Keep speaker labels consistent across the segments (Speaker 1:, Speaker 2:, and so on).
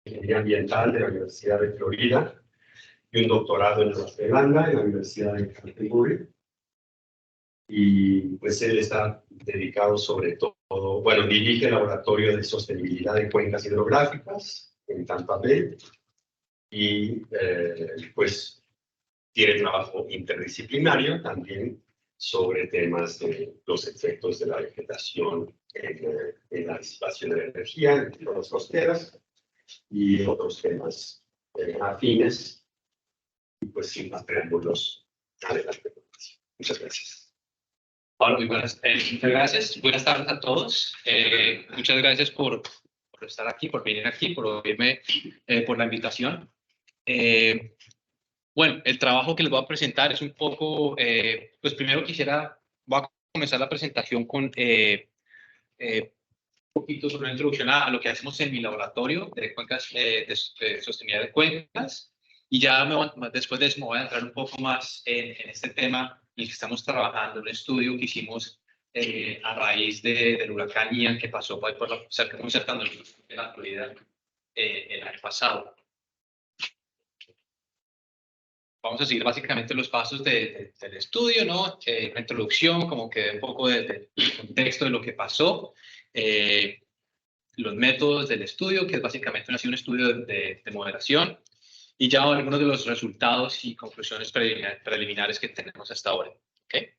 Speaker 1: Ingeniería Ambiental de la Universidad de Florida y un doctorado en Nueva Zelanda, en la Universidad de Canterbury. Y pues él está dedicado sobre todo, bueno, dirige el Laboratorio de Sostenibilidad de Cuencas Hidrográficas en Tampa Bay y pues tiene trabajo interdisciplinario también sobre temas de los efectos de la vegetación en la disipación de la energía en zonas costeras y otros temas afines. Y pues sin más preámbulos, adelante. Muchas gracias.
Speaker 2: Hola, muy buenas, muchas gracias. Buenas tardes a todos. Muchas gracias por estar aquí, por venir aquí, por oírme, por la invitación. Bueno, el trabajo que les voy a presentar es un poco, pues primero voy a comenzar la presentación con un poquito sobre una introducción a lo que hacemos en mi laboratorio de cuencas, de sostenibilidad de cuencas, y ya después de eso me voy a entrar un poco más en este tema en el que estamos trabajando, un estudio que hicimos a raíz del huracán Ian que pasó por muy cerca de la Florida el año pasado. Vamos a seguir básicamente los pasos del estudio, ¿no? Una introducción, como que un poco del contexto de lo que pasó, los métodos del estudio, que es básicamente un estudio de moderación, y ya algunos de los resultados y conclusiones preliminares que tenemos hasta ahora. ¿Okay?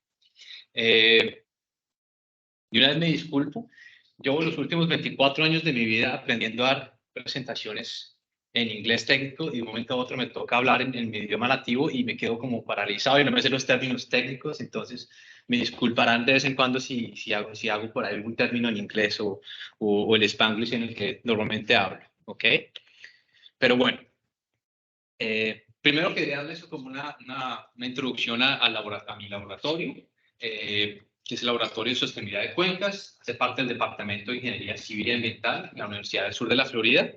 Speaker 2: Y una vez me disculpo, llevo los últimos 24 años de mi vida aprendiendo a dar presentaciones en inglés técnico y de un momento a otro me toca hablar en mi idioma nativo y me quedo como paralizado y no me sé los términos técnicos, entonces me disculparán de vez en cuando si hago por ahí algún término en inglés o el Spanglish en el que normalmente hablo, ¿ok? Pero bueno, primero quería darles como una introducción a mi laboratorio, que es el Laboratorio de Sostenibilidad de Cuencas, hace parte del Departamento de Ingeniería Civil y Ambiental de la Universidad del Sur de la Florida.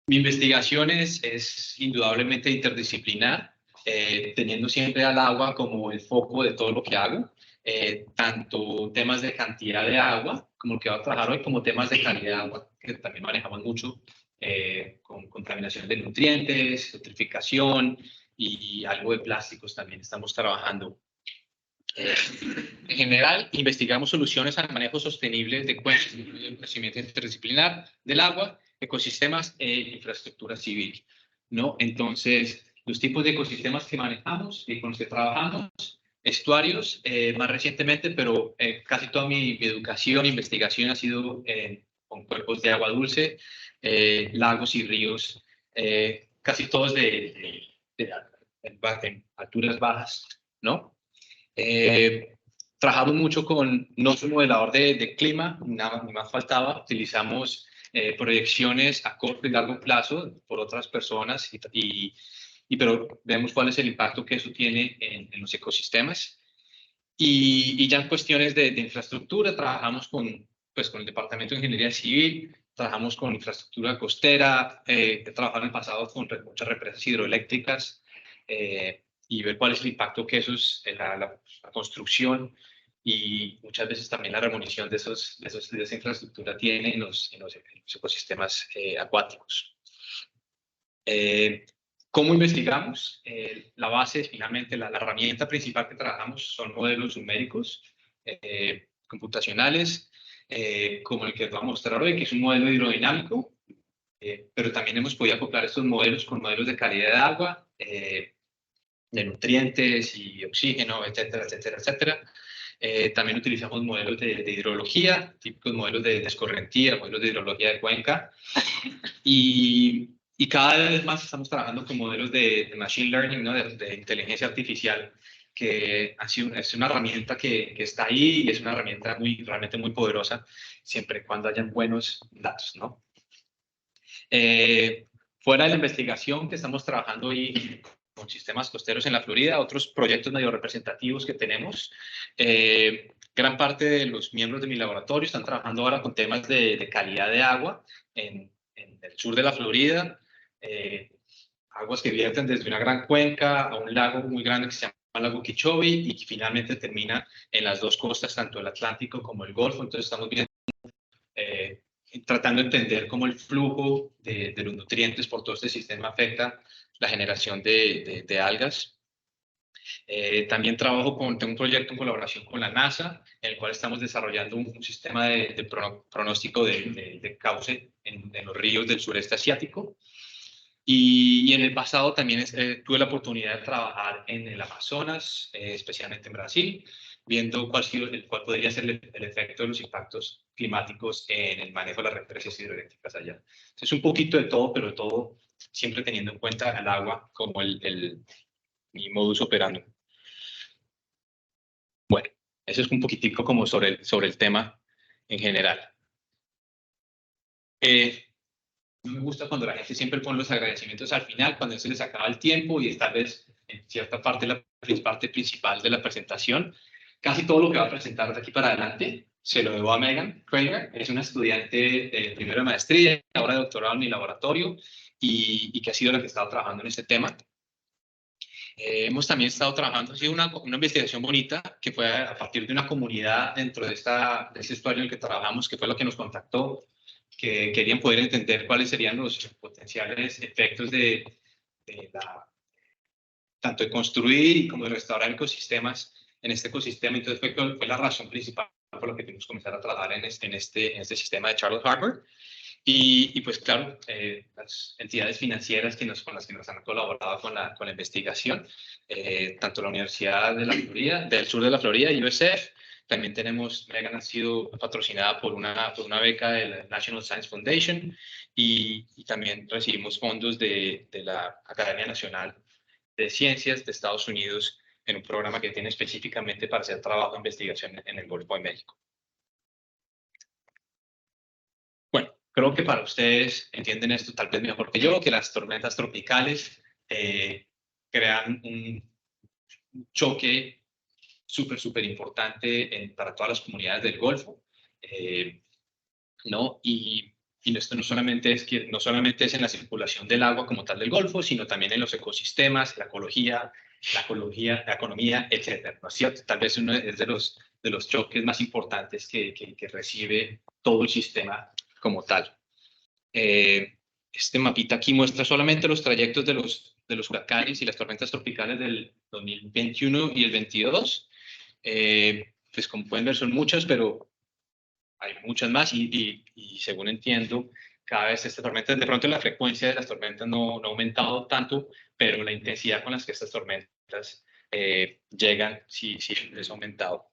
Speaker 2: Mi investigación es indudablemente interdisciplinar, teniendo siempre al agua como el foco de todo lo que hago, tanto temas de cantidad de agua, como el que voy a trabajar hoy, como temas de calidad de agua, que también manejamos mucho, con contaminación de nutrientes, eutrificación y algo de plásticos también estamos trabajando. En general, investigamos soluciones al manejo sostenible de cuencas, el crecimiento interdisciplinar del agua, ecosistemas e infraestructura civil, ¿no? Entonces, los tipos de ecosistemas que manejamos y con los que trabajamos, estuarios, más recientemente, pero casi toda mi educación e investigación ha sido con cuerpos de agua dulce, lagos y ríos, casi todos en alturas bajas, ¿no? Trabajamos mucho con nuestro modelador de clima, nada ni más faltaba. Utilizamos proyecciones a corto y largo plazo por otras personas, pero vemos cuál es el impacto que eso tiene en los ecosistemas. Y ya en cuestiones de infraestructura, trabajamos con el Departamento de Ingeniería Civil, trabajamos con infraestructura costera, he trabajado en el pasado con muchas represas hidroeléctricas, y ver cuál es el impacto que eso es en la construcción y muchas veces también la remolición de esa infraestructura tiene en los ecosistemas acuáticos. ¿Cómo investigamos? La base, finalmente, la herramienta principal que trabajamos son modelos numéricos, computacionales, como el que vamos a mostrar hoy, que es un modelo hidrodinámico, pero también hemos podido acoplar estos modelos con modelos de calidad de agua, de nutrientes y oxígeno, etcétera, etcétera, etcétera. También utilizamos modelos de hidrología, típicos modelos de escorrentía, modelos de hidrología de cuenca, y cada vez más estamos trabajando con modelos de machine learning, ¿no? de inteligencia artificial, que es una herramienta que está ahí y es una herramienta realmente muy poderosa, siempre y cuando hayan buenos datos, ¿no? Fuera de la investigación que estamos trabajando hoy con sistemas costeros en la Florida, otros proyectos medio representativos que tenemos. Gran parte de los miembros de mi laboratorio están trabajando ahora con temas de calidad de agua en el sur de la Florida, aguas que vierten desde una gran cuenca a un lago muy grande que se llama el lago Okeechobee y finalmente termina en las dos costas, tanto el Atlántico como el Golfo. Entonces estamos viendo tratando de entender cómo el flujo de los nutrientes por todo este sistema afecta la generación de algas. También tengo un proyecto en colaboración con la NASA, en el cual estamos desarrollando un sistema de pronóstico de cauce en los ríos del sureste asiático. Y en el pasado también tuve la oportunidad de trabajar en el Amazonas, especialmente en Brasil, viendo cuál podría ser el efecto de los impactos climáticos en el manejo de las represas hidroeléctricas allá. Entonces, un poquito de todo, pero todo siempre teniendo en cuenta el agua como mi modus operandi. Bueno, eso es un poquitico como sobre el tema en general. No me gusta cuando la gente siempre pone los agradecimientos al final, cuando se les acaba el tiempo y tal vez en cierta parte, la parte principal de la presentación. Casi todo lo que va a presentar de aquí para adelante se lo debo a Megan Kramer. Es una estudiante de primero de maestría, ahora de doctorado en mi laboratorio y que ha sido la que ha estado trabajando en este tema. Hemos también estado trabajando, ha sido una investigación bonita que fue a partir de una comunidad dentro de ese estuario en el que trabajamos, que fue lo que nos contactó, que querían poder entender cuáles serían los potenciales efectos tanto de construir como de restaurar ecosistemas en este ecosistema. Entonces fue la razón principal por la que tuvimos que comenzar a trabajar en este sistema de Charlotte Harbor. Y pues claro, las entidades financieras con las que nos han colaborado con la investigación, tanto la Universidad de la Florida, del sur de la Florida, USF, también Megan ha sido patrocinada por una beca de la National Science Foundation y también recibimos fondos de la Academia Nacional de Ciencias de Estados Unidos en un programa que tiene específicamente para hacer trabajo de investigación en el Golfo de México. Bueno, creo que para ustedes entienden esto tal vez mejor que yo, que las tormentas tropicales crean un choque súper importante para todas las comunidades del Golfo, ¿no? Y esto no solamente es en la circulación del agua como tal del Golfo, sino también en los ecosistemas, la ecología, la economía, etcétera, ¿no es cierto? Tal vez uno es de los choques más importantes que recibe todo el sistema como tal. Este mapita aquí muestra solamente los trayectos de los huracanes y las tormentas tropicales del 2021 y el 22. Pues como pueden ver son muchas, pero hay muchas más y según entiendo, cada vez estas tormentas, de pronto la frecuencia de las tormentas no ha aumentado tanto, pero la intensidad con las que estas tormentas llegan sí les ha aumentado.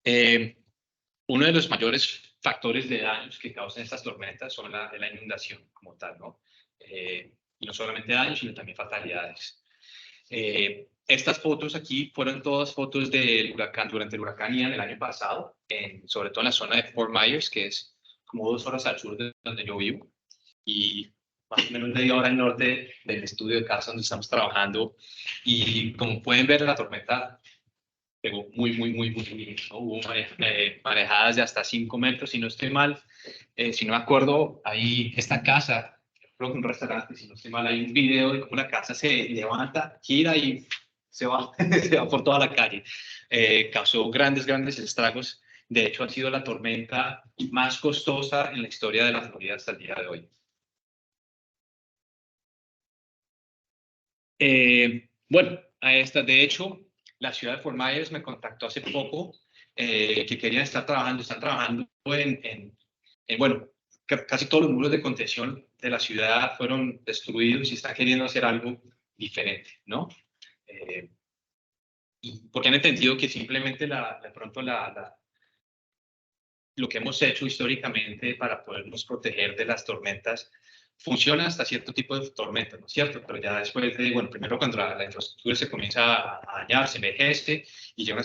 Speaker 2: Uno de los mayores factores de daños que causan estas tormentas son la inundación como tal, ¿no? Y no solamente daños, sino también fatalidades. Estas fotos aquí fueron todas fotos del huracán, durante el huracán Ian el año pasado, sobre todo en la zona de Fort Myers, que es como 2 horas al sur de donde yo vivo, y más o menos media hora al norte del estudio de casa donde estamos trabajando. Y como pueden ver, la tormenta pegó muy bien, ¿no? Hubo marejadas de hasta 5 metros, si no estoy mal. Si no me acuerdo, ahí esta casa, creo que un restaurante, si no estoy mal, hay un video de cómo la casa se levanta, gira y se va, se va por toda la calle. Causó grandes estragos. De hecho, ha sido la tormenta más costosa en la historia de la Florida hasta el día de hoy. Bueno, de hecho, la ciudad de Fort Myers me contactó hace poco que querían están trabajando bueno, casi todos los muros de contención de la ciudad fueron destruidos y están queriendo hacer algo diferente, ¿no? Y porque han entendido que simplemente de pronto lo que hemos hecho históricamente para podernos proteger de las tormentas funciona hasta cierto tipo de tormenta, ¿no es cierto? Pero ya después bueno, primero cuando la infraestructura se comienza a dañar, se envejece y ya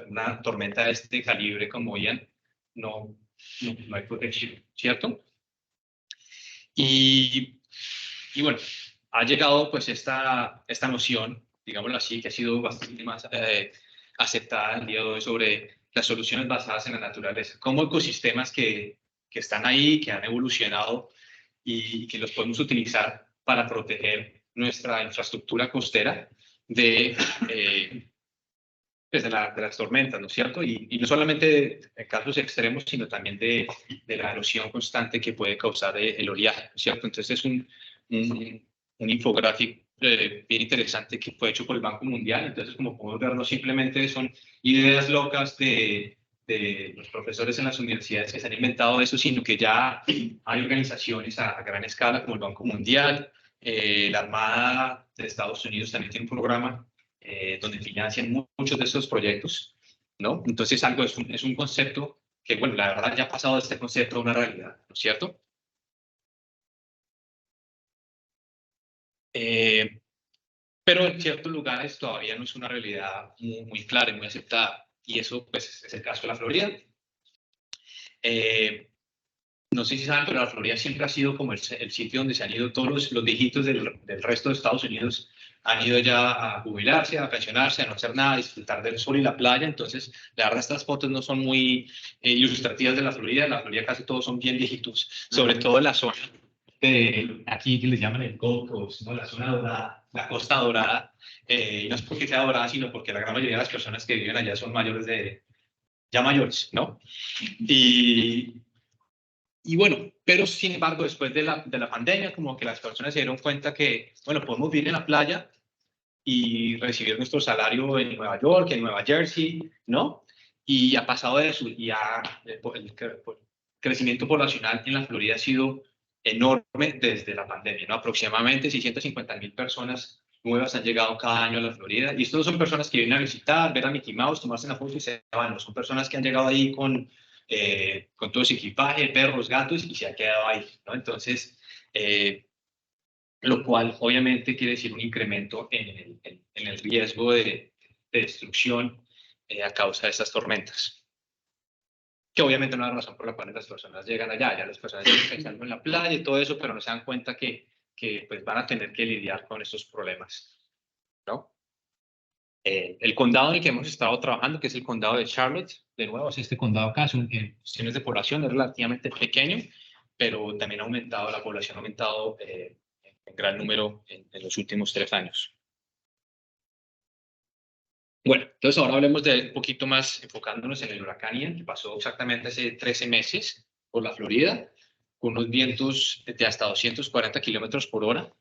Speaker 2: una tormenta de este calibre como Ian, no hay protección, ¿cierto? Y bueno, ha llegado pues esta noción, digámoslo así, que ha sido bastante más aceptada el día de hoy sobre las soluciones basadas en la naturaleza, como ecosistemas que están ahí, que han evolucionado y que los podemos utilizar para proteger nuestra infraestructura costera de pues, de las tormentas, ¿no es cierto? Y no solamente en casos extremos, sino también de la erosión constante que puede causar el oleaje, ¿no es cierto? Entonces es un infográfico bien interesante que fue hecho por el Banco Mundial. Entonces, como podemos ver, no simplemente son ideas locas de los profesores en las universidades que se han inventado eso, sino que ya hay organizaciones a gran escala como el Banco Mundial, la Armada de Estados Unidos también tiene un programa donde financian muchos de estos proyectos, ¿no? Entonces, algo es un concepto que, bueno, la verdad ya ha pasado de este concepto a una realidad, ¿no es cierto? Pero en ciertos lugares todavía no es una realidad muy clara y muy aceptada. Y eso, pues, es el caso de la Florida. No sé si saben, pero la Florida siempre ha sido como el sitio donde se han ido todos los viejitos del resto de Estados Unidos. Han ido ya a jubilarse, a pensionarse, a no hacer nada, a disfrutar del sol y la playa. Entonces, la verdad, estas fotos no son muy ilustrativas de la Florida. En la Florida casi todos son bien viejitos, sobre todo en la zona de aquí que les llaman el Gold Coast, ¿no? La zona dorada, la costa dorada. Y no es porque sea dorada, sino porque la gran mayoría de las personas que viven allá son mayores ya mayores, ¿no? Y bueno, pero sin embargo, después de la pandemia, como que las personas se dieron cuenta que, bueno, podemos vivir en la playa y recibir nuestro salario en Nueva York, en Nueva Jersey, ¿no? Y ha pasado de eso, y el crecimiento poblacional en la Florida ha sido enorme desde la pandemia, ¿no? Aproximadamente 650,000 personas nuevas han llegado cada año a la Florida, y estos no son personas que vienen a visitar, ver a Mickey Mouse, tomarse una foto y se van, no, son personas que han llegado ahí con todo ese equipaje, perros, gatos, y se ha quedado ahí, ¿no? Entonces, lo cual obviamente quiere decir un incremento en el riesgo de destrucción a causa de estas tormentas. Que obviamente no es la razón por la cual las personas llegan allá, ya las personas llegan pensando en la playa y todo eso, pero no se dan cuenta que pues van a tener que lidiar con estos problemas, ¿no? El condado en el que hemos estado trabajando, que es el condado de Charlotte, de nuevo, este condado acá, en cuestiones de población es relativamente pequeño, pero también ha aumentado, la población ha aumentado en gran número en los últimos 3 años. Bueno, entonces ahora hablemos de un poquito más, enfocándonos en el huracán Ian, que pasó exactamente hace 13 meses por la Florida, con unos vientos de hasta 240 kilómetros por hora.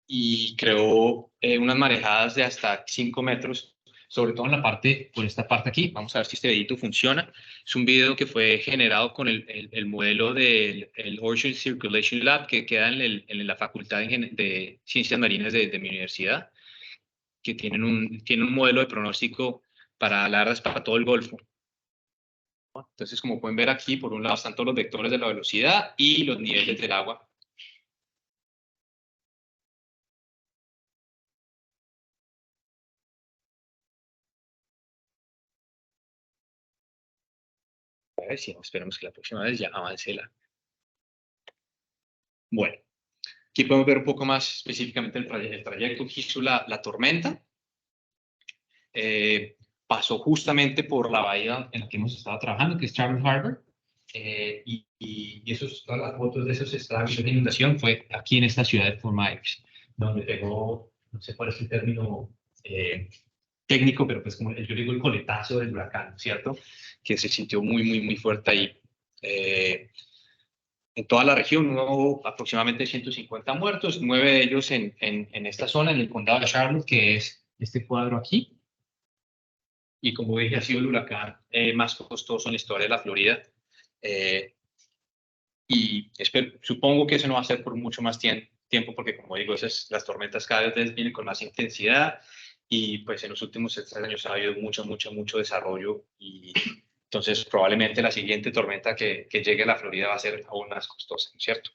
Speaker 2: Y creó unas marejadas de hasta 5 metros, sobre todo en la parte, por esta parte aquí. Vamos a ver si este videito funciona. Es un video que fue generado con el modelo del Ocean Circulation Lab que queda en la Facultad de Ciencias Marinas de mi universidad, que tienen un modelo de pronóstico para largas para todo el Golfo. Entonces, como pueden ver aquí, por un lado están todos los vectores de la velocidad y los niveles del agua. A ver si esperamos que la próxima vez ya avance la. Bueno, aquí podemos ver un poco más específicamente el trayecto que hizo la tormenta. Pasó justamente por la bahía en la que hemos estado trabajando, que es Charlotte Harbor. Y todas las fotos de esos estragos de inundación fue aquí en esta ciudad de Fort Myers, donde pegó, no sé cuál es el término técnico, pero pues como yo digo, el coletazo del huracán, ¿cierto? Que se sintió muy fuerte ahí. En toda la región hubo aproximadamente 150 muertos, 9 de ellos en esta zona, en el condado de Charlotte, que es este cuadro aquí. Y como dije, ha sido el huracán más costoso en la historia de la Florida. Y supongo que eso no va a ser por mucho más tiempo, porque como digo, las tormentas cada vez vienen con más intensidad y pues en los últimos 3 años ha habido mucho desarrollo y entonces probablemente la siguiente tormenta que llegue a la Florida va a ser aún más costosa, ¿cierto?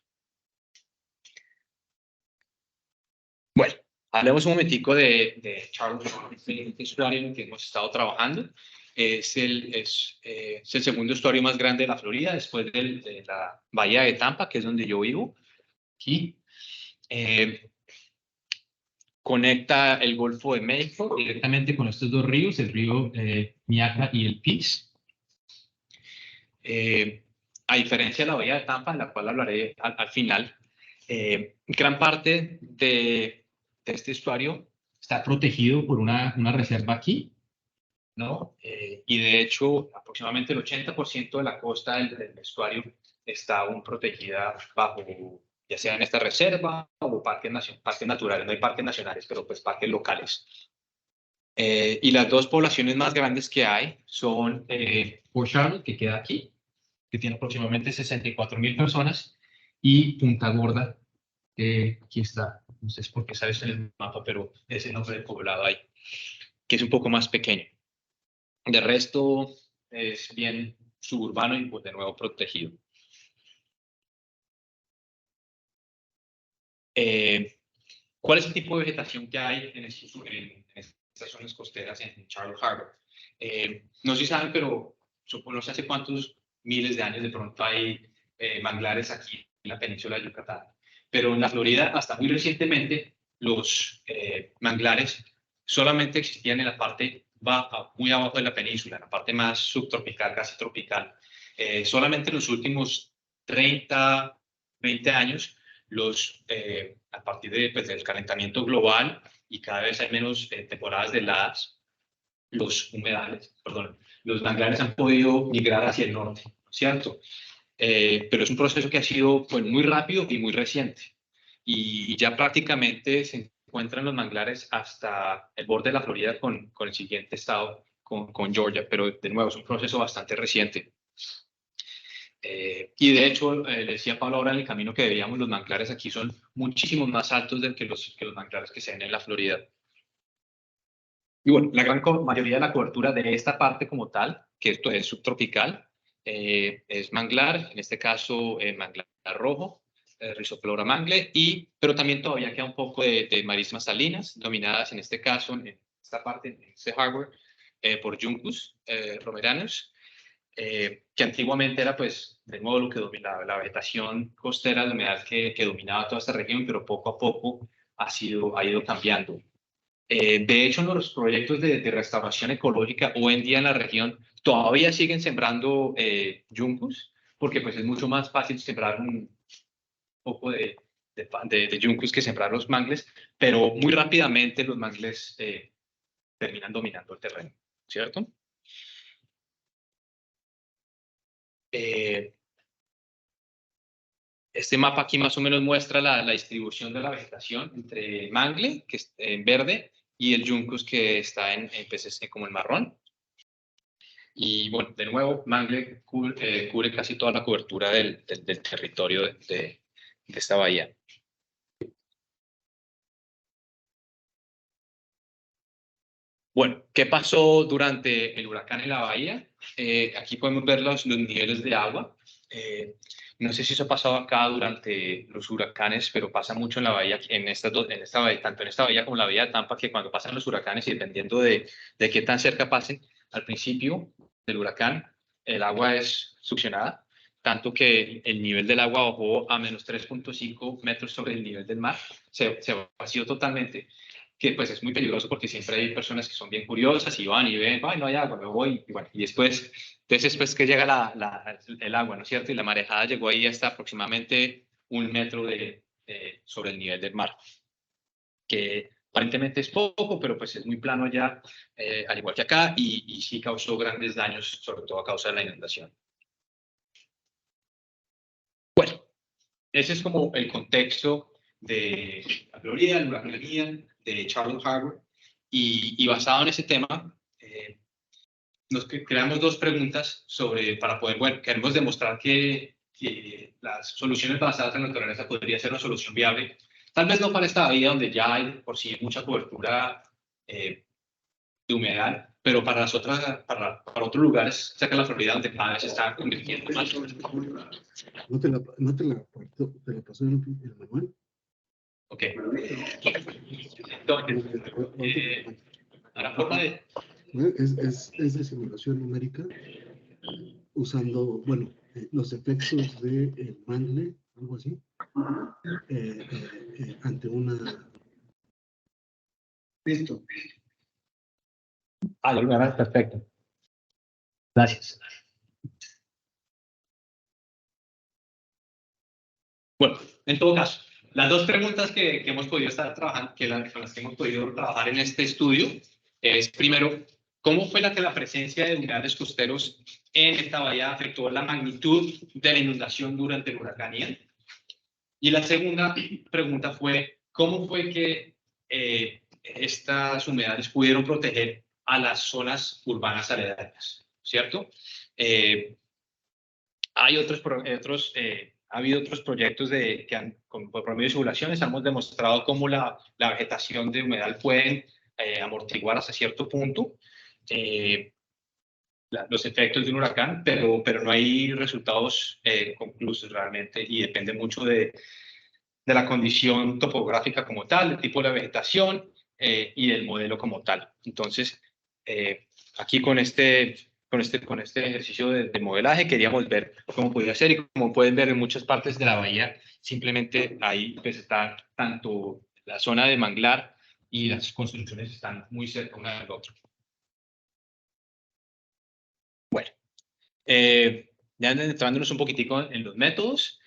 Speaker 2: Bueno, hablemos un momentico de Charlotte, este estuario en el que hemos estado trabajando. Es el segundo estuario más grande de la Florida, después de la bahía de Tampa, que es donde yo vivo. Aquí conecta el Golfo de México directamente con estos dos ríos, el río Miaca y el Peace. A diferencia de la bahía de Tampa, de la cual hablaré al final, gran parte de este estuario está protegido por una reserva aquí, ¿no? Y de hecho, aproximadamente el 80% de la costa del estuario está aún protegida bajo, ya sea en esta reserva o parques naturales. No hay parques nacionales, pero pues parques locales. Y las dos poblaciones más grandes que hay son Port Charlotte, que queda aquí, que tiene aproximadamente 64.000 personas, y Punta Gorda, que aquí está. No sé por qué sabes en el mapa, pero es el nombre del poblado ahí, que es un poco más pequeño. De resto, es bien suburbano y pues de nuevo protegido. ¿Cuál es el tipo de vegetación que hay en estas zonas costeras en Charlotte Harbor? No sé si saben, pero no sé hace cuántos miles de años de pronto hay manglares aquí en la península de Yucatán. Pero en la Florida, hasta muy recientemente, los manglares solamente existían en la parte muy abajo de la península, en la parte más subtropical, casi tropical. Solamente en los últimos 30, 20 años, a partir pues, del calentamiento global y cada vez hay menos temporadas de heladas, los manglares han podido migrar hacia el norte, ¿cierto? Pero es un proceso que ha sido pues, muy rápido y muy reciente. Y ya prácticamente se encuentran los manglares hasta el borde de la Florida con el siguiente estado, con Georgia, pero de nuevo es un proceso bastante reciente. Y de hecho, le decía Pablo ahora en el camino que veíamos, los manglares aquí son muchísimo más altos que los manglares que se ven en la Florida. Y bueno, la gran mayoría de la cobertura de esta parte como tal, que esto es subtropical, es manglar, en este caso manglar rojo, Rhizopleura mangle, pero también todavía queda un poco de marismas salinas, dominadas en este caso, en esta parte, en este harbor, por Juncus romeranus, que antiguamente era pues de nuevo lo que dominaba la vegetación costera, la humedad que dominaba toda esta región, pero poco a poco ha ido cambiando. De hecho, en los proyectos de restauración ecológica hoy en día en la región todavía siguen sembrando Juncus, porque pues es mucho más fácil sembrar un poco de Juncus que sembrar los mangles, pero muy rápidamente los mangles terminan dominando el terreno, ¿cierto? Este mapa aquí más o menos muestra la distribución de la vegetación entre mangle, que es en verde, y el Juncus, que está en pues, como el marrón. Y bueno, de nuevo, mangle cubre casi toda la cobertura del territorio de esta bahía. Bueno, ¿qué pasó durante el huracán en la bahía? Aquí podemos ver los niveles de agua. No sé si eso ha pasado acá durante los huracanes, pero pasa mucho en la bahía, en esta bahía, tanto en esta bahía como en la bahía de Tampa, que cuando pasan los huracanes y dependiendo de qué tan cerca pasen, al principio del huracán, el agua es succionada, tanto que el nivel del agua bajó a menos 3.5 metros sobre el nivel del mar, se vació totalmente, que pues es muy peligroso porque siempre hay personas que son bien curiosas y van y ven, ay, no hay agua, me voy, y bueno, y después que llega el agua, ¿no es cierto? Y la marejada llegó ahí hasta aproximadamente 1 metro sobre el nivel del mar, que aparentemente es poco, pero pues es muy plano allá, al igual que acá, y sí causó grandes daños, sobre todo a causa de la inundación. Bueno, ese es como el contexto de la Florida, el huracán Ian, de Charlotte Harbor, y basado en ese tema, nos creamos dos preguntas para poder, bueno, queremos demostrar que las soluciones basadas en la naturaleza podría ser una solución viable, tal vez no para esta bahía donde ya hay por sí mucha cobertura de humedad, pero para las otras, para otros lugares, cerca de la Florida, donde cada vez se está convirtiendo más.
Speaker 3: ¿No te la pasó el manual?
Speaker 2: Ok. La forma de...
Speaker 3: Es de simulación numérica usando, bueno, los efectos de mangle, algo así, ante una...
Speaker 2: Listo. Perfecto. Gracias. Bueno, en todo caso, las dos preguntas que hemos podido estar trabajando, con las que hemos podido trabajar en este estudio, es primero, ¿cómo fue que la presencia de humedales costeros en esta bahía afectó la magnitud de la inundación durante el huracán Ian? Y la segunda pregunta fue, ¿cómo fue que estas humedales pudieron proteger a las zonas urbanas aledañas? ¿Cierto? Hay ha habido otros proyectos por promedio de simulaciones, hemos demostrado cómo la vegetación de humedal pueden amortiguar hasta cierto punto los efectos de un huracán, pero no hay resultados conclusos realmente, y depende mucho de la condición topográfica como tal, del tipo de la vegetación y del modelo como tal. Entonces, aquí con este ejercicio de modelaje queríamos ver cómo podía ser, y como pueden ver en muchas partes de la bahía, simplemente ahí pues está tanto la zona de manglar y las construcciones están muy cerca una del otro. Bueno, ya entrándonos un poquitico en los métodos,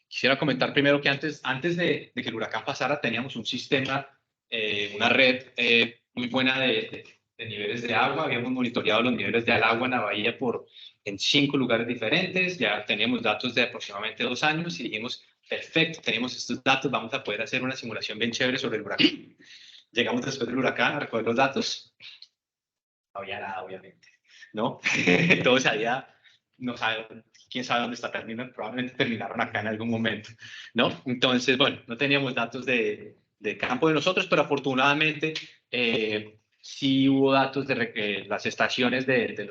Speaker 2: quisiera comentar primero que antes de que el huracán pasara teníamos un sistema, una red muy buena de niveles de agua. Habíamos monitoreado los niveles del agua en la bahía en 5 lugares diferentes. Ya teníamos datos de aproximadamente 2 años y dijimos, perfecto, tenemos estos datos, vamos a poder hacer una simulación bien chévere sobre el huracán. Llegamos después del huracán a recoger los datos. No había nada, obviamente, ¿no? Entonces había, no sabe, quién sabe dónde está terminando, probablemente terminaron acá en algún momento, ¿no? Entonces, bueno, no teníamos datos de campo de nosotros, pero afortunadamente sí hubo datos de las estaciones de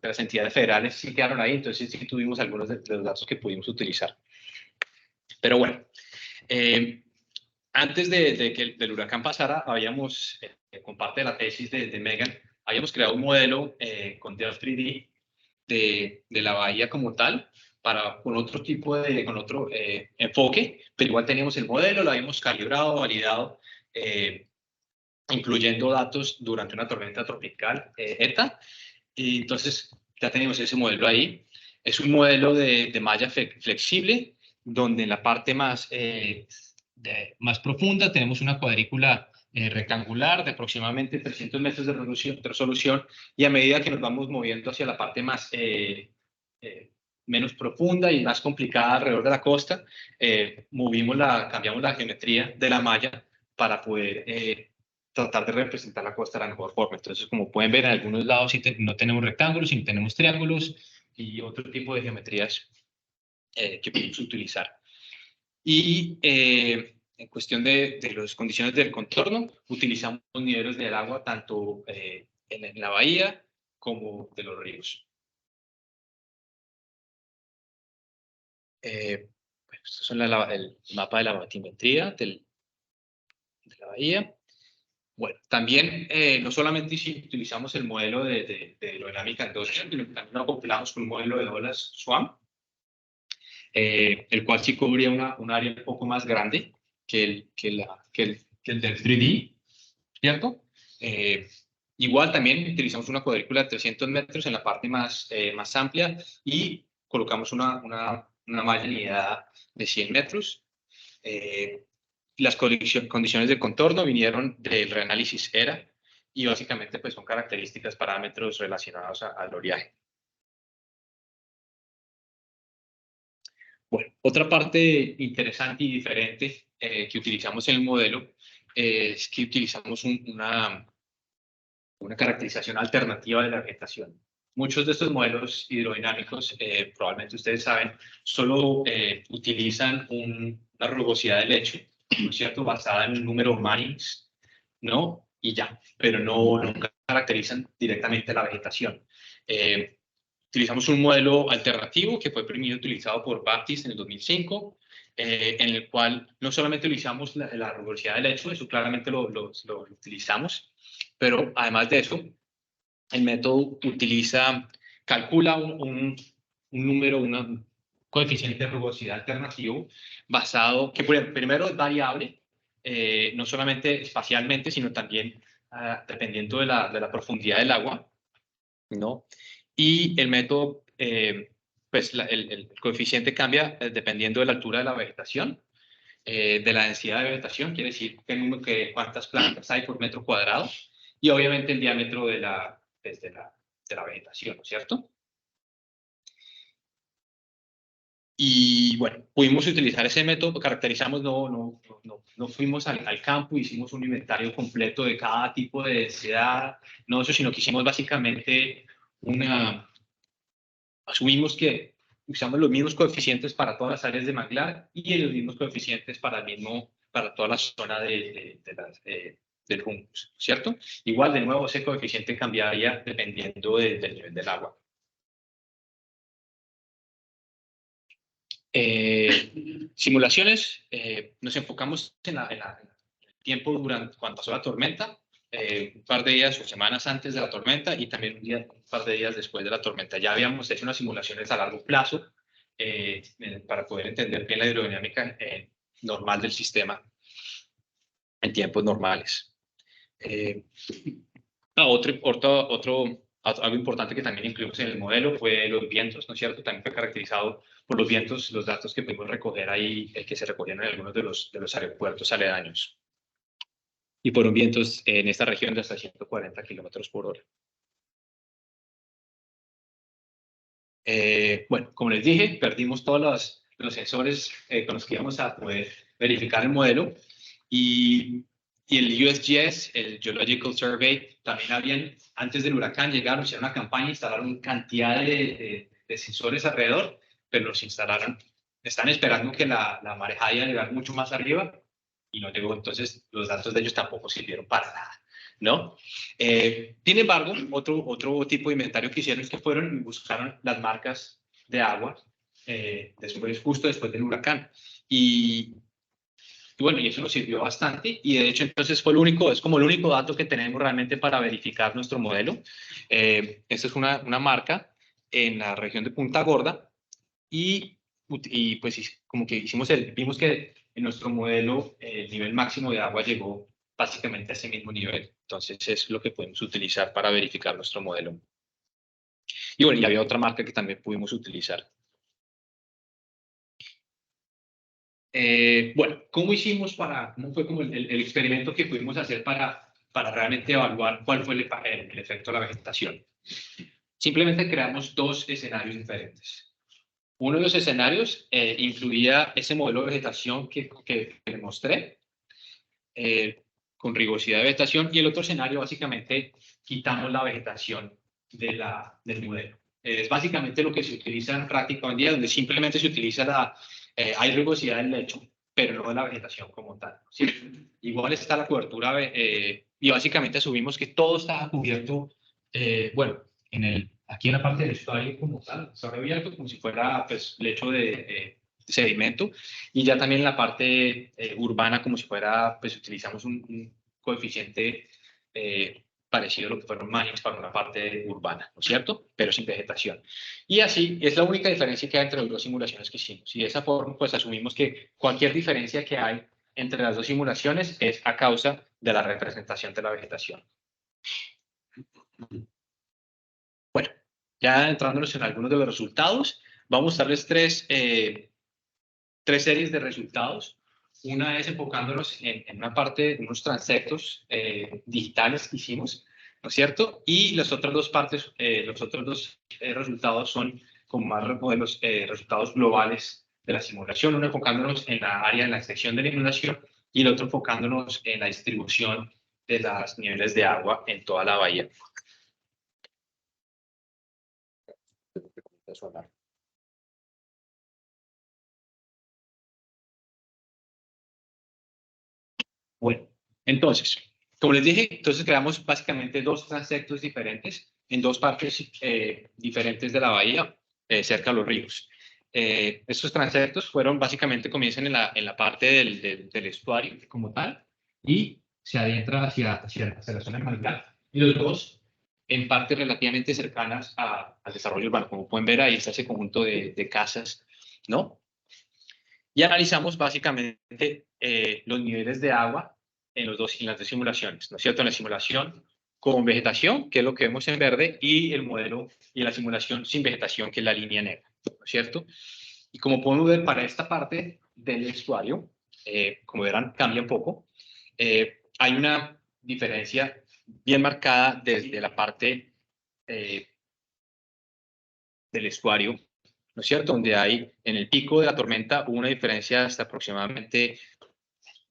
Speaker 2: las entidades federales, sí quedaron ahí, entonces sí tuvimos algunos de los datos que pudimos utilizar. Pero bueno, antes de que el huracán pasara, habíamos, con parte de la tesis de Megan, habíamos creado un modelo con Delft 3D de la bahía como tal, con otro enfoque, pero igual teníamos el modelo, lo habíamos calibrado, validado, incluyendo datos durante una tormenta tropical ETA, y entonces ya tenemos ese modelo ahí. Es un modelo de malla flexible, donde en la parte más profunda tenemos una cuadrícula rectangular de aproximadamente 300 metros de resolución, y a medida que nos vamos moviendo hacia la parte menos profunda y más complicada alrededor de la costa, cambiamos la geometría de la malla para poder tratar de representar la costa de la mejor forma. Entonces, como pueden ver, en algunos lados no tenemos rectángulos, sino tenemos triángulos y otro tipo de geometrías que podemos utilizar. Y en cuestión de las condiciones del contorno, utilizamos niveles del agua tanto en la bahía como de los ríos. Estos son el mapa de la batimetría de la bahía. Bueno, también no solamente utilizamos el modelo de hidrodinámica endógena, sino que también lo compilamos con un modelo de olas SWAM, el cual sí cubría un área un poco más grande que el del 3D, ¿cierto? Igual también utilizamos una cuadrícula de 300 metros en la parte más amplia, y colocamos una malla lineada de 100 metros. Las condiciones de contorno vinieron del reanálisis ERA, y básicamente pues son características, parámetros relacionados al oleaje. Bueno, otra parte interesante y diferente que utilizamos en el modelo es que utilizamos una caracterización alternativa de la vegetación. Muchos de estos modelos hidrodinámicos, probablemente ustedes saben, solo utilizan una rugosidad del lecho, ¿no es cierto?, basada en un número Mannings, ¿no? Y ya, pero no caracterizan directamente la vegetación. Utilizamos un modelo alternativo que fue primero utilizado por Baptist en el 2005, en el cual no solamente utilizamos la rugosidad del lecho, eso claramente lo utilizamos, pero además de eso, el método calcula un número, un coeficiente de rugosidad alternativo basado, que primero es variable, no solamente espacialmente, sino también dependiendo de la profundidad del agua, ¿no? Y el método, pues el coeficiente cambia dependiendo de la altura de la vegetación. de la densidad de vegetación, quiere decir cuántas plantas hay por metro cuadrado, y obviamente el diámetro de la vegetación, ¿no es cierto? Y bueno, pudimos utilizar ese método, caracterizamos, no fuimos al campo, hicimos un inventario completo de cada tipo de densidad, no eso, sino que hicimos básicamente asumimos que usamos los mismos coeficientes para todas las áreas de manglar y los mismos coeficientes para toda la zona del humus, ¿cierto? Igual, de nuevo, ese coeficiente cambiaría dependiendo del nivel del agua. Simulaciones, nos enfocamos en el tiempo cuando pasó la tormenta, un par de días o semanas antes de la tormenta y también un par de días después de la tormenta. Ya habíamos hecho unas simulaciones a largo plazo para poder entender bien la hidrodinámica normal del sistema en tiempos normales. Algo importante que también incluimos en el modelo fue los vientos, ¿no es cierto? También fue caracterizado por los vientos, los datos que pudimos recoger ahí, que se recogieron en algunos de los aeropuertos aledaños. Y fueron vientos en esta región de hasta 140 kilómetros por hora. Bueno, como les dije, perdimos todos los sensores con los que íbamos a poder verificar el modelo. Y el USGS, el Geological Survey, también antes del huracán, llegaron, hicieron una campaña, instalaron cantidad de sensores alrededor, pero los instalaron. Están esperando que la marejada iba a llegar mucho más arriba y no llegó, entonces los datos de ellos tampoco sirvieron para nada, ¿no? Sin embargo, otro tipo de inventario que hicieron es que fueron y buscaron las marcas de agua justo después del huracán. Y bueno, y eso nos sirvió bastante, y de hecho entonces es como el único dato que tenemos realmente para verificar nuestro modelo. Esta es una marca en la región de Punta Gorda, y pues como que vimos que en nuestro modelo el nivel máximo de agua llegó básicamente a ese mismo nivel, entonces es lo que podemos utilizar para verificar nuestro modelo. Y bueno, y había otra marca que también pudimos utilizar. Bueno, ¿cómo fue como el experimento que pudimos hacer para realmente evaluar cuál fue el efecto de la vegetación? Simplemente creamos dos escenarios diferentes. Uno de los escenarios incluía ese modelo de vegetación que les mostré, con rigosidad de vegetación, y el otro escenario básicamente quitamos la vegetación del modelo. Es básicamente lo que se utiliza en práctica hoy en día, donde simplemente se utiliza hay rugosidad del lecho, pero no de la vegetación como tal, ¿sí? Igual está la cobertura, y básicamente asumimos que todo está cubierto, bueno, aquí en la parte del estuario como tal, está abierto como si fuera pues, lecho de sedimento, y ya también en la parte urbana como si fuera, pues utilizamos un coeficiente parecido a lo que fueron margins para una parte urbana, ¿no es cierto? Pero sin vegetación. Y así es la única diferencia que hay entre las dos simulaciones que hicimos. Y de esa forma, pues asumimos que cualquier diferencia que hay entre las dos simulaciones es a causa de la representación de la vegetación. Bueno, ya entrándonos en algunos de los resultados, vamos a darles tres series de resultados. Una es enfocándonos en una parte, en unos transectos digitales que hicimos, ¿no es cierto? Y las otras dos partes, los otros dos resultados son como más modelos, resultados globales de la simulación. Uno enfocándonos en la área, en la sección de la inundación, y el otro enfocándonos en la distribución de los niveles de agua en toda la bahía. Bueno, entonces, como les dije, entonces creamos básicamente dos transectos diferentes en dos partes diferentes de la bahía, cerca de los ríos. Estos transectos básicamente comienzan en la parte del estuario como tal y se adentra hacia la zona de manglar. Y los dos en partes relativamente cercanas al desarrollo urbano. Como pueden ver, ahí está ese conjunto de casas, ¿no? Y analizamos básicamente los niveles de agua en las dos simulaciones, ¿no es cierto? En la simulación con vegetación, que es lo que vemos en verde, y el modelo y la simulación sin vegetación, que es la línea negra, ¿no es cierto? Y como podemos ver para esta parte del estuario, como verán, cambia un poco. Hay una diferencia bien marcada desde la parte del estuario, ¿no es cierto? Donde hay, en el pico de la tormenta, hubo una diferencia hasta aproximadamente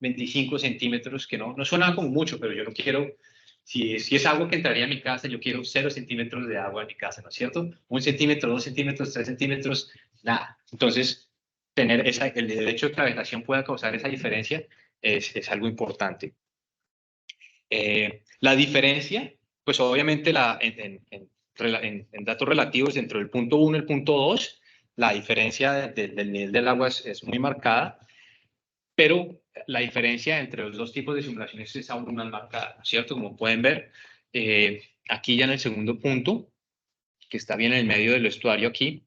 Speaker 2: 25 centímetros, que no suena como mucho, pero yo no quiero, si es algo que entraría a mi casa, yo quiero 0 centímetros de agua en mi casa, ¿no es cierto? 1 centímetro, 2 centímetros, 3 centímetros, nada. Entonces, tener el hecho de que la vegetación pueda causar esa diferencia es algo importante. La diferencia, pues obviamente en datos relativos entre el punto 1 y el punto 2, la diferencia del nivel del agua es muy marcada, pero la diferencia entre los dos tipos de simulaciones es aún más marcada, ¿cierto? Como pueden ver, aquí ya en el segundo punto, que está bien en el medio del estuario aquí,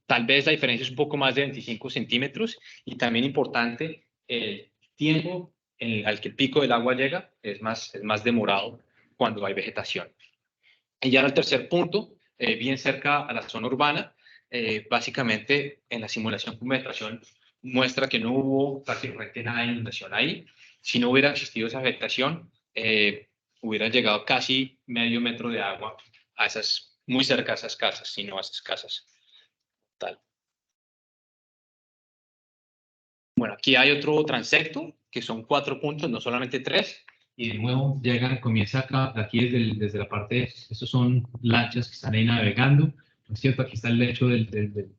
Speaker 2: tal vez la diferencia es un poco más de 25 centímetros y también importante, el tiempo al que el pico del agua llega es más demorado cuando hay vegetación. Y ya en el tercer punto, bien cerca a la zona urbana, básicamente en la simulación con vegetación muestra que no hubo prácticamente nada de inundación ahí. Si no hubiera existido esa vegetación, hubiera llegado casi medio metro de agua a muy cerca a esas casas, si no a esas casas. Tal. Bueno, aquí hay otro transecto, que son 4 puntos, no solamente 3. Y de nuevo comienza acá, aquí desde la parte, estos son lanchas que están ahí navegando, ¿no es cierto? Aquí está el lecho del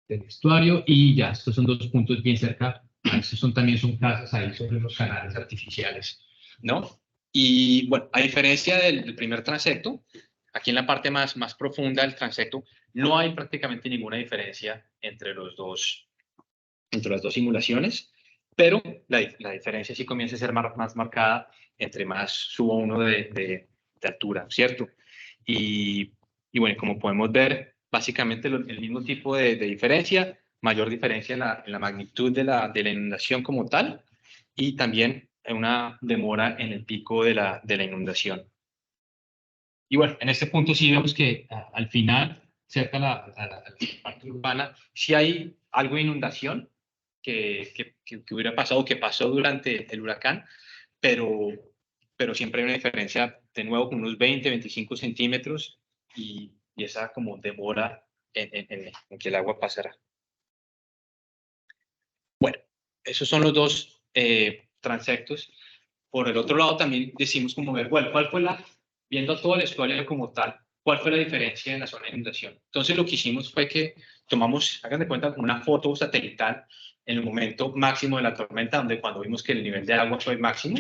Speaker 2: estuario y ya, estos son 2 puntos bien cerca, estos también son casas ahí sobre los canales artificiales, ¿no? Y bueno, a diferencia del primer transecto, aquí en la parte más profunda del transecto, no hay prácticamente ninguna diferencia entre las dos simulaciones, pero la diferencia sí comienza a ser más marcada entre más suba uno de altura, ¿cierto? Y bueno, como podemos ver, básicamente el mismo tipo de diferencia, mayor diferencia en la magnitud de la inundación como tal, y también una demora en el pico de la inundación. Y bueno, en este punto sí vemos que al final, cerca a la parte urbana, sí hay algo de inundación que hubiera pasado, que pasó durante el huracán, pero siempre hay una diferencia, de nuevo, con unos 20, 25 centímetros y esa como demora en que el agua pasará. Bueno, esos son los dos transectos. Por el otro lado también decimos como ver, bueno, ¿cuál fue viendo todo el estuario como tal, cuál fue la diferencia en la zona de inundación? Entonces lo que hicimos fue que tomamos, hagan de cuenta, una foto satelital en el momento máximo de la tormenta, donde cuando vimos que el nivel de agua fue máximo,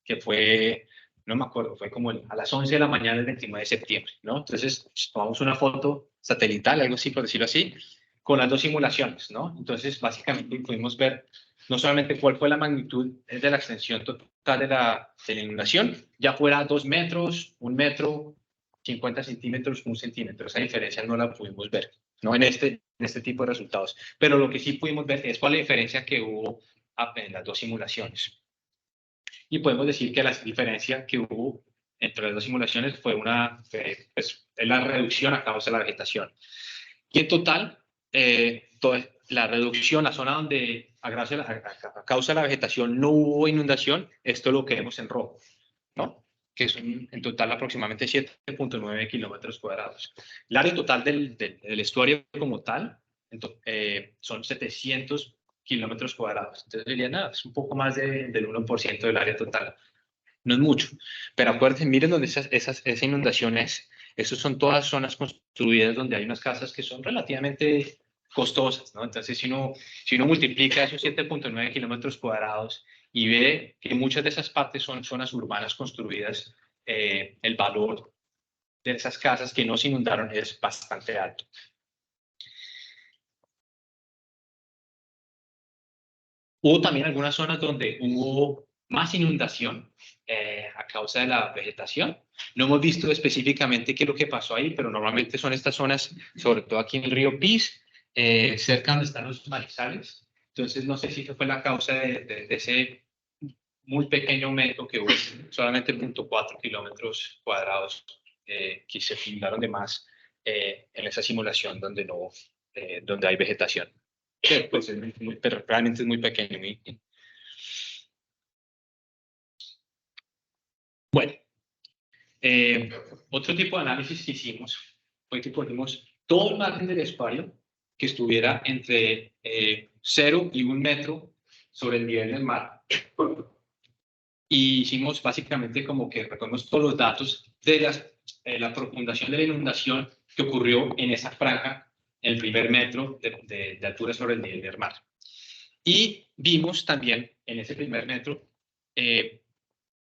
Speaker 2: que fue, no me acuerdo, fue como a las 11 de la mañana del 29 de septiembre, ¿no? Entonces tomamos una foto satelital, algo así, por decirlo así, con las dos simulaciones, ¿no? Entonces básicamente pudimos ver no solamente cuál fue la magnitud de la extensión total de la inundación, ya fuera 2 metros, 1 metro, 50 centímetros, 1 centímetro. Esa diferencia no la pudimos ver, ¿no? En este tipo de resultados. Pero lo que sí pudimos ver es cuál es la diferencia que hubo en las dos simulaciones. Y podemos decir que la diferencia que hubo entre las dos simulaciones fue es la reducción a causa de la vegetación. Y en total, la reducción, la zona donde a causa de la vegetación no hubo inundación, esto lo que vemos en rojo, ¿no? Que son en total aproximadamente 7.9 kilómetros cuadrados. El área total del estuario como tal son 700 kilómetros cuadrados. Entonces diría, nada, es un poco más del 1% del área total. No es mucho, pero acuérdense, miren donde esa inundación es. Esas son todas zonas construidas donde hay unas casas que son relativamente costosas, ¿no? Entonces, si uno multiplica esos 7.9 kilómetros cuadrados y ve que muchas de esas partes son zonas urbanas construidas, el valor de esas casas que no se inundaron es bastante alto. Hubo también algunas zonas donde hubo más inundación a causa de la vegetación. No hemos visto específicamente qué es lo que pasó ahí, pero normalmente son estas zonas, sobre todo aquí en el río Pis, cerca donde están los marizales. Entonces, no sé si fue la causa de ese muy pequeño aumento que hubo, solamente 0.4 kilómetros cuadrados que se inundaron de más en esa simulación donde hay vegetación. pero, pues, pero realmente es muy pequeño. Bueno, otro tipo de análisis que hicimos fue que cogimos todo el margen del estuario que estuviera entre 0 y 1 metro sobre el nivel del mar. Y hicimos básicamente como que recogimos todos los datos de la profundación de la inundación que ocurrió en esa franja, en el primer metro de altura sobre el nivel del mar. Y vimos también en ese primer metro,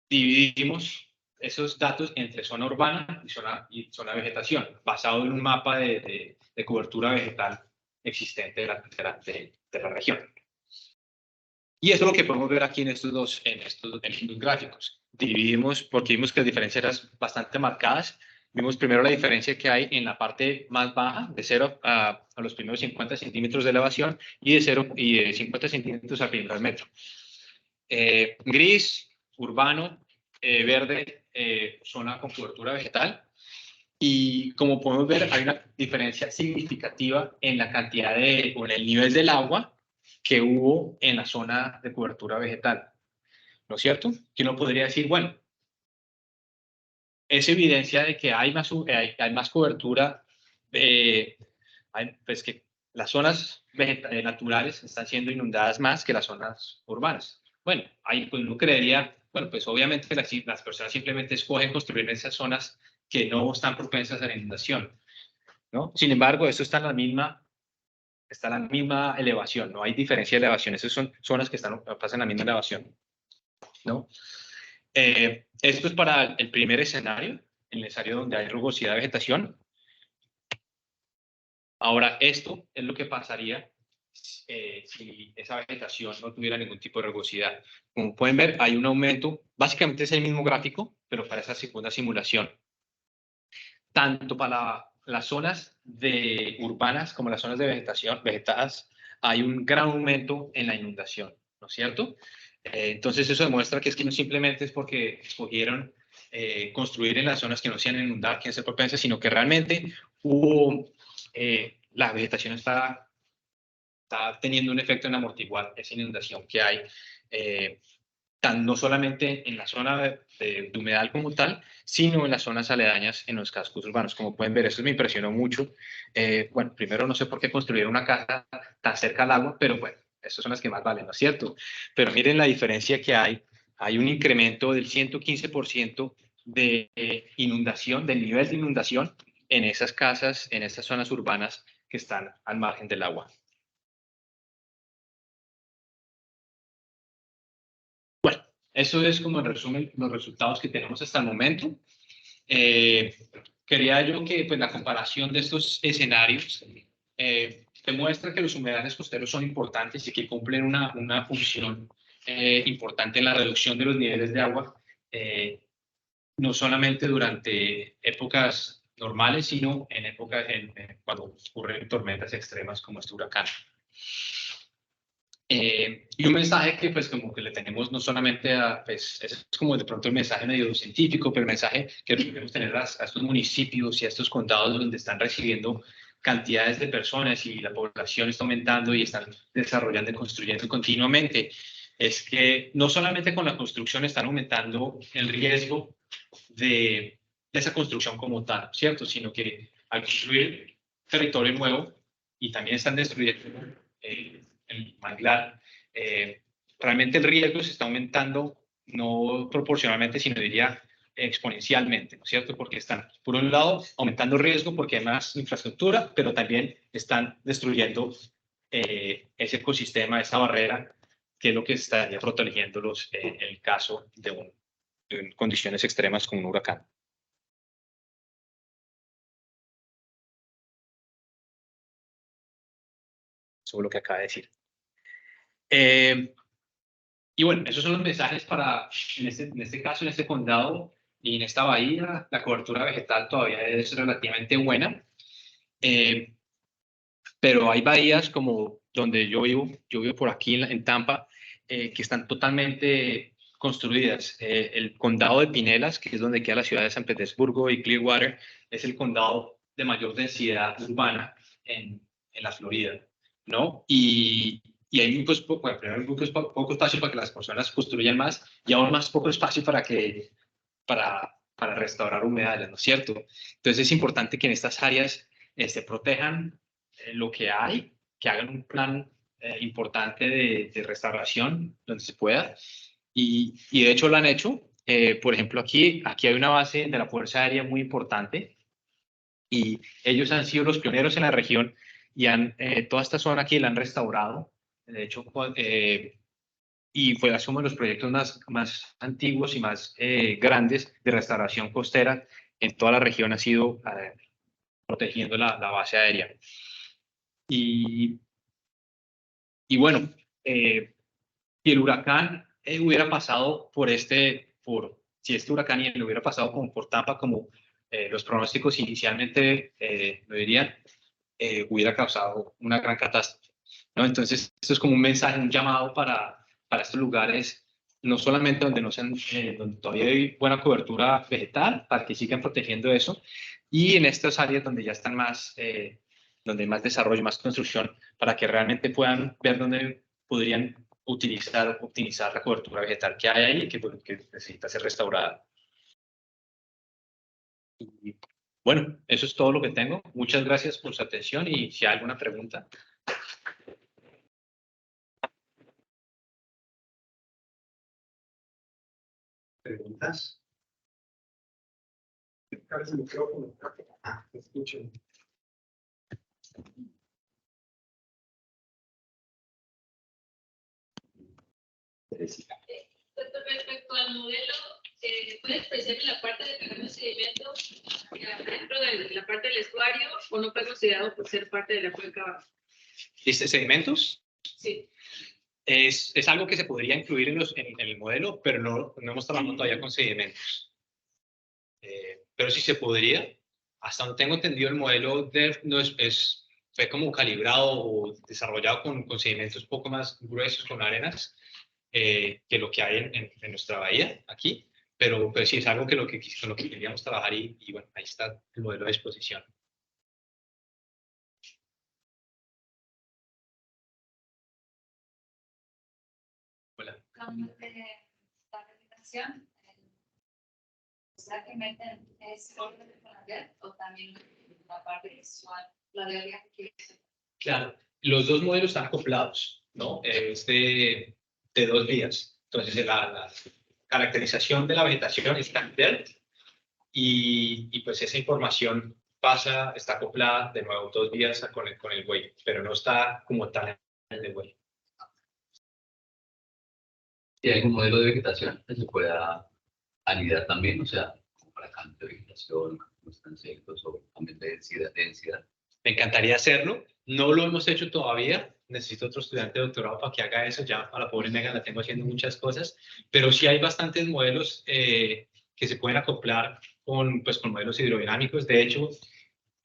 Speaker 2: dividimos esos datos entre zona urbana y zona vegetación, basado en un mapa de cobertura vegetal existente de la región. Y eso es lo que podemos ver aquí en estos dos gráficos. Dividimos, porque vimos que las diferencias eran bastante marcadas. Vimos primero la diferencia que hay en la parte más baja, de 0 a los primeros 50 centímetros de elevación, y de 0 y de 50 centímetros al primer metro. Gris, urbano, verde, zona con cobertura vegetal. Y como podemos ver, hay una diferencia significativa en la cantidad o en el nivel del agua que hubo en la zona de cobertura vegetal. ¿No es cierto? Que uno podría decir, bueno, es evidencia de que hay más cobertura, pues que las zonas naturales están siendo inundadas más que las zonas urbanas. Bueno, ahí pues uno creería, bueno, pues obviamente las personas simplemente escogen construir en esas zonas que no están propensas a la inundación, ¿no? Sin embargo, esto está en la misma elevación, no hay diferencia de elevación, esas son zonas que pasan la misma elevación, ¿no? Esto es para el primer escenario, el escenario donde hay rugosidad de vegetación. Ahora, esto es lo que pasaría si esa vegetación no tuviera ningún tipo de rugosidad. Como pueden ver, hay un aumento, básicamente es el mismo gráfico, pero para esa segunda simulación. Tanto para las zonas urbanas como las zonas de vegetadas, hay un gran aumento en la inundación, ¿no es cierto? Entonces eso demuestra que es que no simplemente es porque escogieron construir en las zonas que no se han inundado, que se propensas, sino que realmente la vegetación está teniendo un efecto en amortiguar esa inundación que hay, no solamente en la zona de humedal como tal, sino en las zonas aledañas en los cascos urbanos. Como pueden ver, eso me impresionó mucho. Bueno, primero no sé por qué construir una casa tan cerca al agua, pero bueno, esas son las que más valen, ¿no es cierto? Pero miren la diferencia que hay. Hay un incremento del 115% de inundación, del nivel de inundación en esas casas, en estas zonas urbanas que están al margen del agua. Bueno, eso es como en resumen los resultados que tenemos hasta el momento. Quería yo que pues, la comparación de estos escenarios demuestra que los humedales costeros son importantes y que cumplen una función importante en la reducción de los niveles de agua, no solamente durante épocas normales, sino en épocas cuando ocurren tormentas extremas como este huracán. Y un mensaje que pues como que le tenemos no solamente pues es como de pronto el mensaje medio científico, pero el mensaje que debemos tener a estos municipios y a estos condados donde están recibiendo cantidades de personas y la población está aumentando y están desarrollando y construyendo continuamente, es que no solamente con la construcción están aumentando el riesgo de esa construcción como tal, ¿cierto? Sino que al construir territorio nuevo y también están destruyendo el manglar, realmente el riesgo se está aumentando no proporcionalmente, sino diría exponencialmente, ¿no es cierto? Porque están, por un lado, aumentando riesgo porque hay más infraestructura, pero también están destruyendo ese ecosistema, esa barrera, que es lo que estaría protegiéndolos en el caso de condiciones extremas como un huracán. Eso es lo que acaba de decir. Y bueno, esos son los mensajes para, en este caso, en este condado y en esta bahía, la cobertura vegetal todavía es relativamente buena. Pero hay bahías como donde yo vivo por aquí en Tampa, que están totalmente construidas. El condado de Pinellas, que es donde queda la ciudad de San Petersburgo y Clearwater, es el condado de mayor densidad urbana en la Florida. ¿no? Y hay muy bueno, primero hay poco espacio para que las personas construyan más y aún más poco espacio para restaurar humedales, ¿no es cierto? Entonces es importante que en estas áreas se protejan lo que hay, que hagan un plan importante de restauración donde se pueda. Y de hecho lo han hecho. Por ejemplo, aquí hay una base de la Fuerza Aérea muy importante y ellos han sido los pioneros en la región y toda esta zona aquí la han restaurado. De hecho, y fue uno de los proyectos más antiguos y más grandes de restauración costera en toda la región, ha sido protegiendo la base aérea. Y bueno, si el huracán hubiera pasado si este huracán hubiera pasado como por Tampa, como los pronósticos inicialmente lo dirían, hubiera causado una gran catástrofe, ¿no? Entonces, esto es como un mensaje, un llamado para estos lugares, no solamente donde todavía hay buena cobertura vegetal, para que sigan protegiendo eso, y en estas áreas donde ya están donde hay más desarrollo, más construcción, para que realmente puedan ver dónde podrían optimizar la cobertura vegetal que hay ahí y que necesita ser restaurada. Y bueno, eso es todo lo que tengo. Muchas gracias por su atención y si hay alguna pregunta.
Speaker 1: ¿Preguntas? El micrófono. Te escucho.
Speaker 4: Respecto al modelo, ¿puedes precisar la parte de cargar sedimentos dentro de la parte del estuario o no fue considerado por ser parte de la cuenca?
Speaker 2: ¿Sedimentos?
Speaker 4: Sí.
Speaker 2: Es algo que se podría incluir en el modelo, pero no hemos trabajado todavía con sedimentos. Pero sí se podría. Hasta donde tengo entendido, el modelo no fue como calibrado o desarrollado con sedimentos un poco más gruesos, con arenas, que lo que hay en nuestra bahía aquí. Pero sí es algo con lo que queríamos trabajar y bueno, ahí está el modelo a disposición. Hola.
Speaker 5: Con la vegetación, que meten es orden de Fonavet o también la parte visual, la de área que...
Speaker 2: Claro, los dos modelos están acoplados, ¿no? Es de 2 vías. Entonces, la caracterización de la vegetación está en DERT y pues esa información está acoplada de nuevo 2 vías con el Wave, pero no está como tal en el Wave.
Speaker 6: ¿Y hay algún modelo de vegetación que se pueda anidar también? O sea, como para cambio de vegetación, los insectos o también de densidad.
Speaker 2: Me encantaría hacerlo. No lo hemos hecho todavía. Necesito otro estudiante de doctorado para que haga eso. Ya a la pobre Megan la tengo haciendo muchas cosas. Pero sí hay bastantes modelos que se pueden acoplar con modelos hidrodinámicos. De hecho,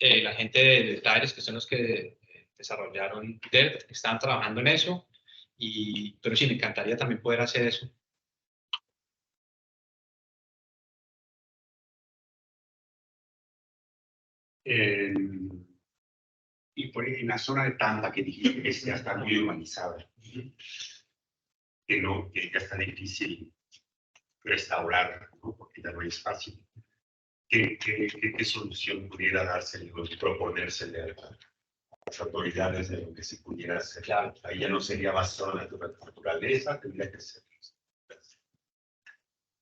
Speaker 2: la gente de Tires, que son los que desarrollaron DERT, están trabajando en eso. Pero sí, me encantaría también poder hacer eso.
Speaker 7: Y en la zona de Tampa que dijiste que ya está muy urbanizada, que ya está difícil restaurar, ¿no? Porque ya no hay espacio. ¿Qué solución pudiera dársele o proponérsele a las autoridades de lo que se pudiera hacer?
Speaker 2: Claro.
Speaker 7: Ahí ya no sería basado en la naturaleza, tendría que ser.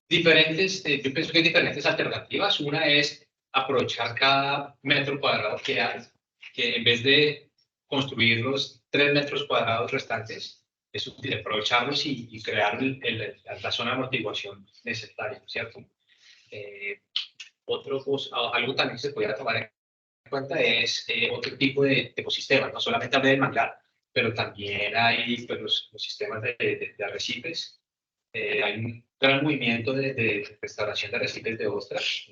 Speaker 2: Yo pienso que hay diferentes alternativas. Una es aprovechar cada metro cuadrado que hay, que en vez de construir los 3 metros cuadrados restantes, es útil aprovecharlos y crear la zona de amortiguación necesaria, ¿cierto? Algo también que se podría tomar en cuenta es otro tipo de ecosistemas. No solamente hablé del manglar, pero también hay pues, los sistemas de arrecifes. Hay un gran movimiento de restauración de arrecifes de ostras.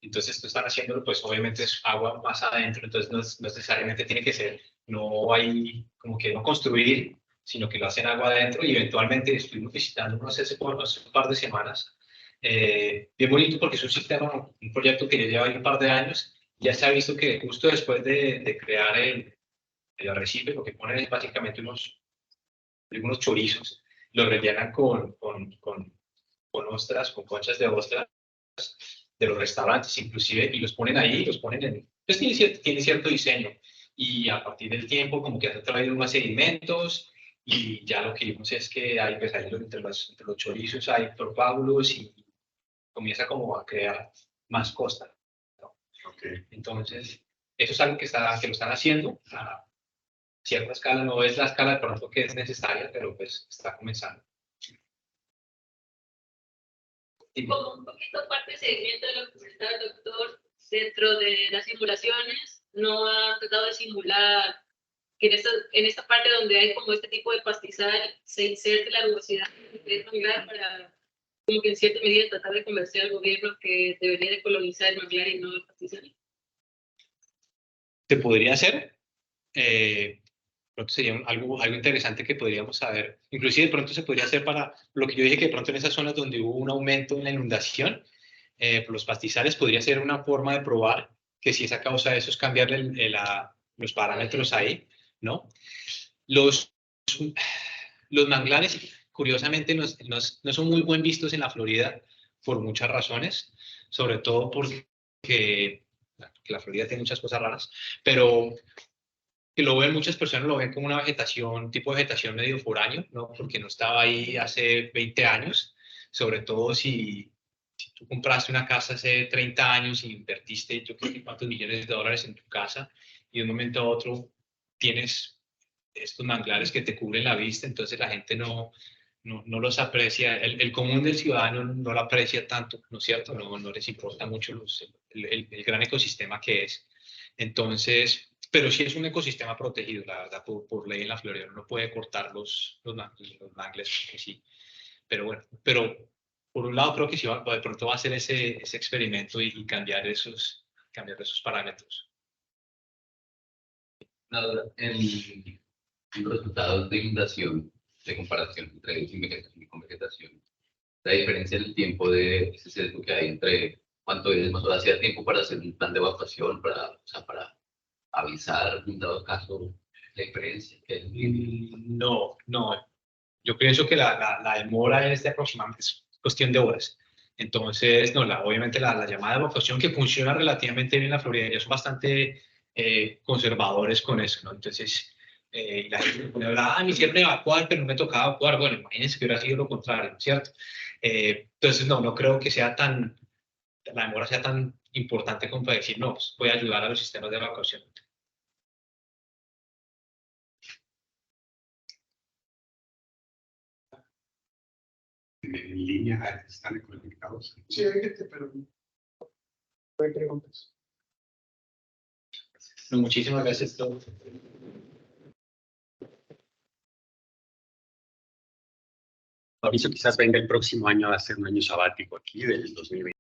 Speaker 2: Entonces, esto están haciéndolo, pues obviamente es agua más adentro, entonces no necesariamente tiene que ser, no hay como que no construir, sino que lo hacen agua adentro y eventualmente estuvimos visitando hace un par de semanas. Bien bonito porque es un proyecto que ya lleva un par de años, ya se ha visto que justo después de crear el arrecife, lo que ponen es básicamente algunos chorizos, los rellenan con ostras, con conchas de ostras de los restaurantes inclusive, y los ponen ahí, los ponen en... Pues tiene cierto diseño, y a partir del tiempo como que han traído más sedimentos, y ya lo que vimos es que hay, pues ahí entre los chorizos hay coágulos y comienza como a crear más costa, ¿no?
Speaker 7: Okay.
Speaker 2: Entonces, eso es algo que lo están haciendo a cierta escala, no es la escala de pronto que es necesaria, pero pues está comenzando.
Speaker 4: Y como un poquito parte de seguimiento de lo que comentaba el doctor, dentro de las simulaciones, no ha tratado de simular que en esta parte donde hay como este tipo de pastizal se inserte la rugosidad del manglar para, como que en cierta medida, tratar de convencer al gobierno que debería de colonizar el manglar y no el pastizal.
Speaker 2: Se podría hacer, pronto sería algo interesante que podríamos saber. Inclusive de pronto se podría hacer para lo que yo dije, que de pronto en esas zonas donde hubo un aumento en la inundación, por los pastizales podría ser una forma de probar que si esa causa de eso es cambiarle los parámetros ahí, ¿no? Los manglares, curiosamente, no son muy buen vistos en la Florida por muchas razones, sobre todo porque la Florida tiene muchas cosas raras, pero que lo ven muchas personas, lo ven como una vegetación, tipo de vegetación medio foráneo, ¿no? Porque no estaba ahí hace 20 años, sobre todo si tú compraste una casa hace 30 años y invertiste, yo creo que cuántos millones de dólares en tu casa, y de un momento a otro tienes estos manglares que te cubren la vista, entonces la gente no los aprecia, el común del ciudadano no lo aprecia tanto, ¿no es cierto? No les importa mucho el gran ecosistema que es. Entonces, pero sí es un ecosistema protegido, la verdad, por ley en la Florida. Uno no puede cortar los mangles, porque sí. Pero bueno, por un lado creo que sí de pronto va a hacer ese experimento y cambiar esos parámetros.
Speaker 6: Una duda, en los resultados de inundación, de comparación entre sin vegetación y con vegetación, la diferencia en el tiempo de ese sesgo que hay entre cuánto es más o menos hacía tiempo para hacer un plan de evacuación, o sea, para avisar en dado caso la diferencia que hay.
Speaker 2: No. Yo pienso que la demora es de aproximadamente, es cuestión de horas. Entonces, no, obviamente la llamada de evacuación que funciona relativamente bien en la Florida, ellos son bastante conservadores con eso, ¿no? Entonces, la gente pone a hablar, me hicieron evacuar, pero no me tocaba evacuar. Bueno, imagínense que hubiera sido lo contrario, ¿cierto? Entonces, no creo que la demora sea tan importante como para decir, no, pues voy a ayudar a los sistemas de evacuación.
Speaker 7: En línea están conectados.
Speaker 3: Sí, hay gente, pero no hay preguntas.
Speaker 2: No, muchísimas gracias a todos.
Speaker 7: Mauricio quizás venga el próximo año a hacer un año sabático aquí del 2020.